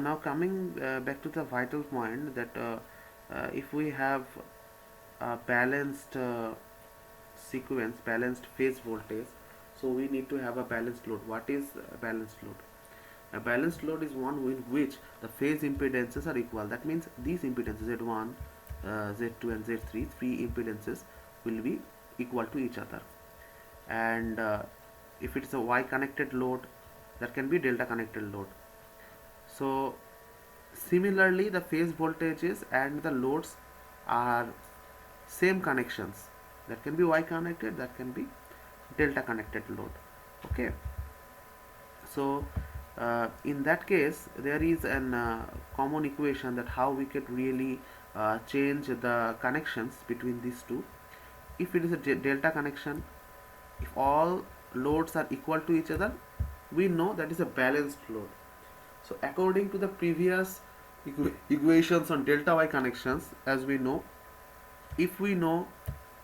Now coming back to the vital point that if we have a balanced sequence, balanced phase voltage, so we need to have a balanced load. What is a balanced load? A balanced load is one in which the phase impedances are equal. That means these impedances Z1, Z2 and Z3, three impedances will be equal to each other. And if it's a Y connected load, that can be delta connected load. So similarly, the phase voltages and the loads are same connections. That can be Y connected, that can be delta connected load. Okay. So in that case, there is an common equation that how we could really change the connections between these two. If it is a delta connection, if all loads are equal to each other, we know that is a balanced load. So according to the previous equations on delta Y connections, as we know, if we know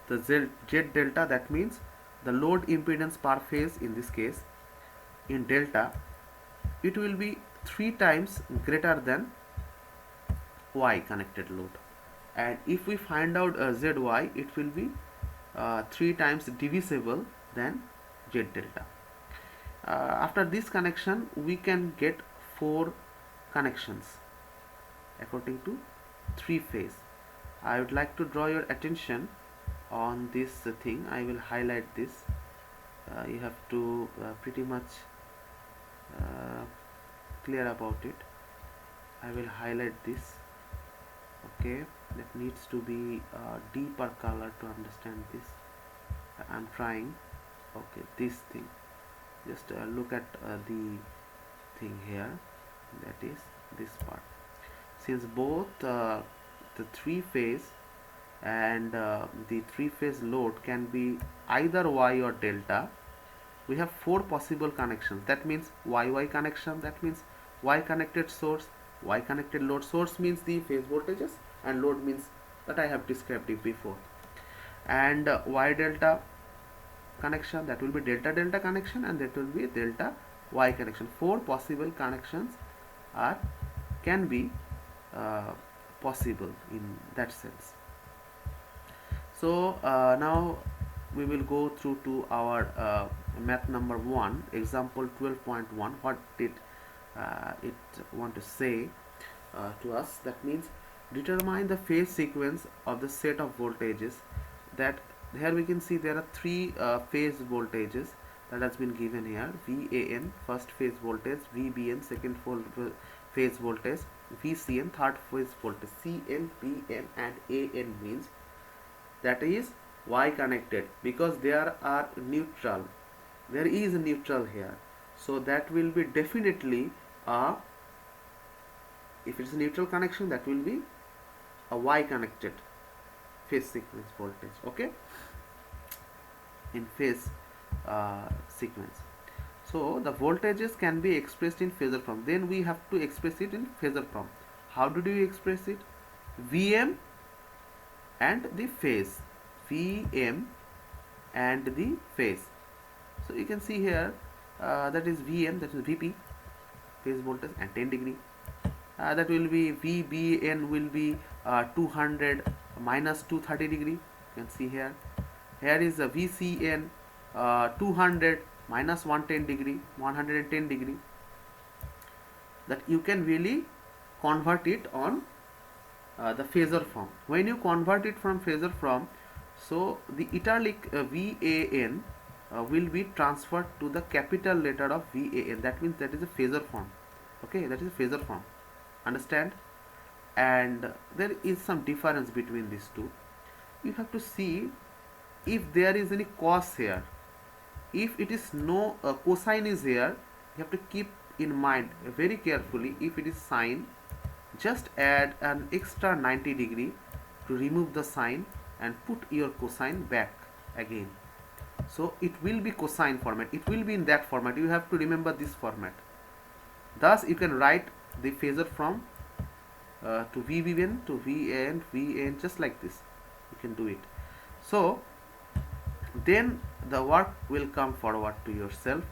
the Z delta, that means the load impedance per phase in this case in delta, it will be 3 times greater than Y connected load. And if we find out ZY, it will be 3 times divisible than Z delta. After this connection, we can get 4 connections according to 3 phase. I would like to draw your attention on this thing. I will highlight this. You have to pretty much clear about it. I will highlight this. Okay, that needs to be deeper color to understand this. I'm trying. Okay, this thing. Just look at the thing here. That is this part. Since both the 3 phase and the 3 phase load can be either Y or delta, we have 4 possible connections. That means YY connection, that means Y connected source, Y connected load. Source means the phase voltages and load means that I have described it before. And Y delta connection, that will be delta delta connection, and that will be delta Y connection. 4 possible connections can be possible in that sense. So now we will go through to our math number 1, example 12.1. What did it want to say to us? That means determine the phase sequence of the set of voltages. That here we can see there are 3 phase voltages that has been given here. VAN, first phase voltage; VBN, second phase voltage; VCN, third phase voltage. CN, BN and AN means that is Y connected, because there are neutral. There is a neutral here, so that will be definitely a, if it's a neutral connection, that will be a Y connected phase sequence voltage. Okay, in phase sequence. So the voltages can be expressed in phasor form. Then we have to express it in phasor form. How do we express it? Vm and the phase. Vm and the phase. So you can see here that is Vm, that is Vp, phase voltage, and 10 degree. That will be VBN will be 200 minus 230 degree. You can see here. Here is a VCN 200 minus 110 degree, 110 degree. That you can really convert it on the phasor form. When you convert it from phasor form, so the italic VAN will be transferred to the capital letter of VAN. That means that is a phasor form. Okay, that is a phasor form. Understand? And there is some difference between these two. You have to see if there is any cos here. If it is no cosine is here, you have to keep in mind very carefully. If it is sine, just add an extra 90 degree to remove the sine and put your cosine back again. So it will be cosine format. It will be in that format. You have to remember this format. Thus you can write the phasor from to VBN to VAN, VAN, just like this. You can do it. So then the work will come forward to yourself.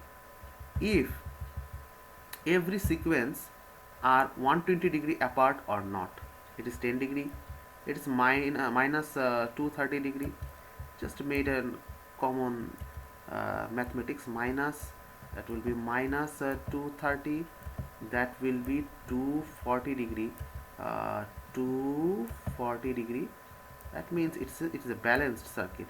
If every sequence are 120 degree apart or not. It is 10 degree, it is minus 230 degree. Just made a common mathematics. Minus, that will be minus 230, that will be 240 degree, 240 degree. That means it's a balanced circuit.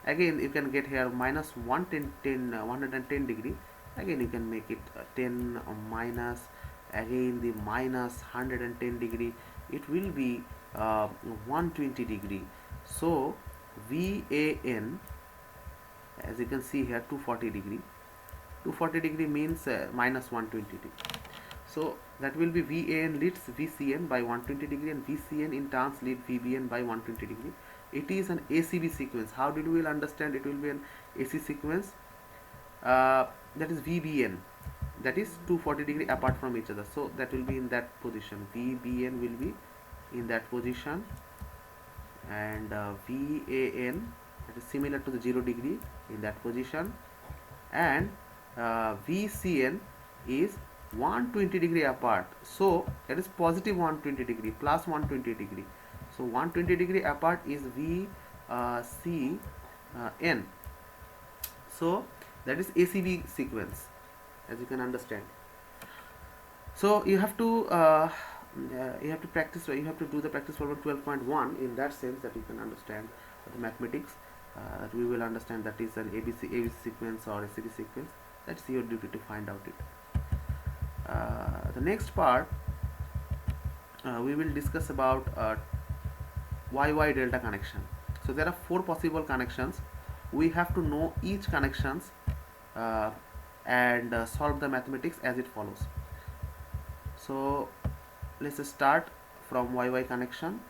Again you can get here minus 110 degree. Again you can make it 10 minus, again the minus 110 degree, it will be 120 degree. So VAN, as you can see here, 240 degree. 240 degree means minus 120 degree. So that will be VAN leads VCN by 120 degree, and VCN in turns lead VBN by 120 degree. It is an ACB sequence. How did we understand it will be an AC sequence? That is VBN, that is 240 degree apart from each other. So that will be in that position. VBN will be in that position, and VAN, that is similar to the 0 degree, in that position, and VCN is 120 degree apart. So that is positive 120 degree plus 120 degree. So 120 degree apart is VCN. So that is ACB sequence, as you can understand. So you have to practice, you have to do the practice problem 12.1 in that sense, that you can understand the mathematics, that we will understand that is an ABC sequence or ACB sequence. That's your duty to find out it. The next part, we will discuss about YY delta connection. So there are 4 possible connections. We have to know each connections and solve the mathematics as it follows. So let's start from YY connection.